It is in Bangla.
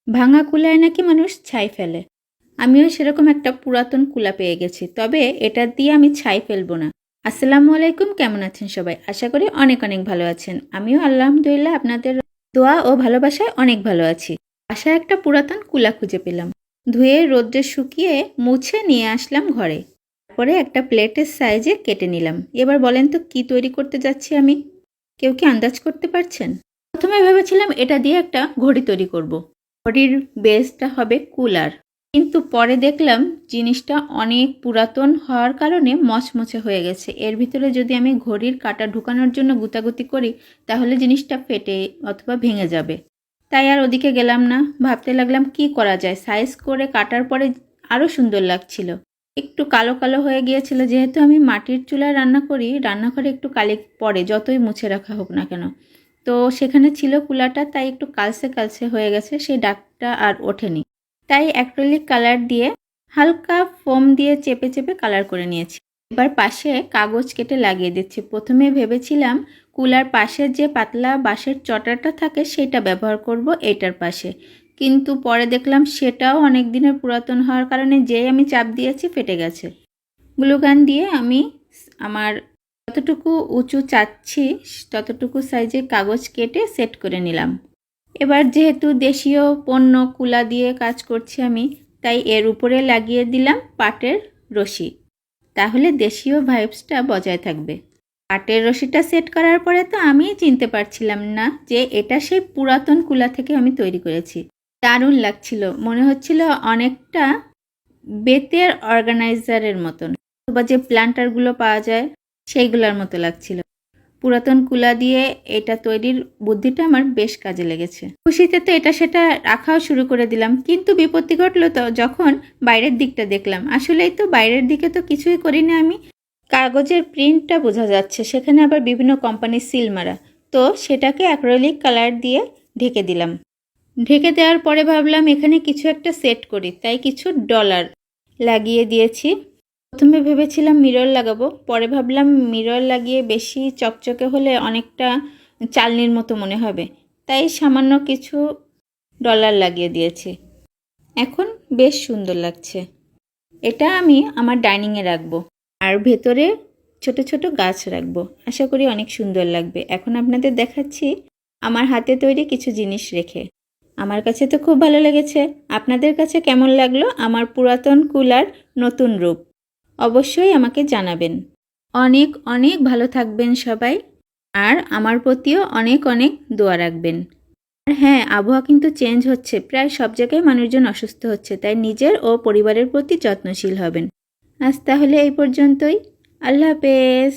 ভাঙা কুলায় নাকি মানুষ ছাই ফেলে। আমিও সেরকম একটা পুরাতন কুলা পেয়ে গেছি, তবে এটা দিয়ে আমি ছাই ফেলবো না। আসসালামু আলাইকুম, কেমন আছেন সবাই? আশা করি অনেক অনেক ভালো আছেন। আমিও আলহামদুলিল্লাহ আপনাদের দোয়া ও ভালোবাসায় অনেক ভালো আছি। বাসায় একটা পুরাতন কুলা খুঁজে পেলাম, ধুয়ে রোদ্রে শুকিয়ে মুছে নিয়ে আসলাম ঘরে। পরে একটা প্লেটের সাইজে কেটে নিলাম। এবার বলেন তো কি তৈরি করতে যাচ্ছি আমি? কেউ কি আন্দাজ করতে পারছেন? প্রথমে ভেবেছিলাম এটা দিয়ে একটা ঘড়ি তৈরি করব। ঘড়ির বেসটা হবে কুলার, কিন্তু পরে দেখলাম জিনিসটা অনেক পুরাতন হওয়ার কারণে মচমচে হয়ে গেছে। এর ভিতরে যদি আমি ঘড়ির কাঁটা ঢুকানোর জন্য গুতাগুতি করি তাহলে জিনিসটা ফেটে অথবা ভেঙে যাবে। তাই আর ওদিকে গেলাম না। ভাবতে লাগলাম কি করা যায়। সাইজ করে কাটার পরে আরও সুন্দর লাগছিল। একটু কালো কালো হয়ে গিয়েছিল, যেহেতু আমি মাটির চুলায় রান্না করি, রান্নাঘরে একটু কালি পড়ে যতই মুছে রাখা হোক না কেন। তো সেখানে ছিল কুলাটা, তাই একটু কালসে কালসে হয়ে গেছে, সেই দাগটা আর ওঠেনি। তাই অ্যাক্রিলিক কালার দিয়ে হালকা ফোম দিয়ে চেপে চেপে কালার করে নিয়েছি। এবার পাশে কাগজ কেটে লাগিয়ে দিচ্ছি। প্রথমে ভেবেছিলাম কুলার পাশের যে পাতলা বাঁশের চটাটা থাকে সেটা ব্যবহার করব এটার পাশে, কিন্তু পরে দেখলাম সেটাও অনেক দিনের পুরাতন হওয়ার কারণে যেই আমি চাপ দিয়েছি ফেটে গেছে। গ্লুগান দিয়ে আমি আমার যতটুকু উঁচু চাচ্ছি ততটুকু সাইজে কাগজ কেটে সেট করে নিলাম। এবার যেহেতু দেশীয় পণ্য কুলা দিয়ে কাজ করছি আমি, তাই এর উপরে লাগিয়ে দিলাম পাটের রশি। তাহলে দেশীয় ভাইবসটা বজায় থাকবে। পাটের রশিটা সেট করার পরে তো আমি চিনতে পারছিলাম না যে এটা সেই পুরাতন কুলা থেকে আমি তৈরি করেছি। দারুণ লাগছিল, মনে হচ্ছিল অনেকটা বেতের অর্গানাইজারের মতন, বা যে প্ল্যান্টারগুলো পাওয়া যায় সেইগুলোর মতো লাগছিল। পুরাতন কুলা দিয়ে এটা তৈরির বুদ্ধিটা আমার বেশ কাজে লেগেছে। খুশিতে তো এটা সেটা রাখাও শুরু করে দিলাম, কিন্তু বিপত্তি ঘটলো তো যখন বাইরের দিকটা দেখলাম। আসলেই তো বাইরের দিকে তো কিছুই করিনি আমি। কাগজের প্রিন্টটা বোঝা যাচ্ছে, সেখানে আবার বিভিন্ন কোম্পানির সিল মারা। তো সেটাকে অ্যাক্রিলিক কালার দিয়ে ঢেকে দিলাম। ঢেকে দেওয়ার পরে ভাবলাম এখানে কিছু একটা সেট করি, তাই কিছু ডলার লাগিয়ে দিয়েছি। প্রথমে ভেবেছিলাম মিরর লাগাবো, পরে ভাবলাম মিরর লাগিয়ে বেশি চকচকে হলে অনেকটা চালনির মতো মনে হবে, তাই সামান্য কিছু ডলার লাগিয়ে দিয়েছি। এখন বেশ সুন্দর লাগছে। এটা আমি আমার ডাইনিংয়ে রাখবো, আর ভেতরে ছোট ছোট গাছ রাখবো। আশা করি অনেক সুন্দর লাগবে। এখন আপনাদের দেখাচ্ছি আমার হাতে তৈরি কিছু জিনিস রেখে। আমার কাছে তো খুব ভালো লেগেছে। আপনাদের কাছে কেমন লাগলো আমার পুরাতন কুলার নতুন রূপ? অবশ্যই আমাকে জানাবেন। অনেক অনেক ভালো থাকবেন সবাই, আর আমার প্রতিও অনেক অনেক দোয়া রাখবেন। আর হ্যাঁ, আবহাওয়া কিন্তু চেঞ্জ হচ্ছে, প্রায় সব জায়গায় মানুষজন অসুস্থ হচ্ছে, তাই নিজের ও পরিবারের প্রতি যত্নশীল হবেন। আজ তাহলে এই পর্যন্তই। আল্লাহ হাফেজ।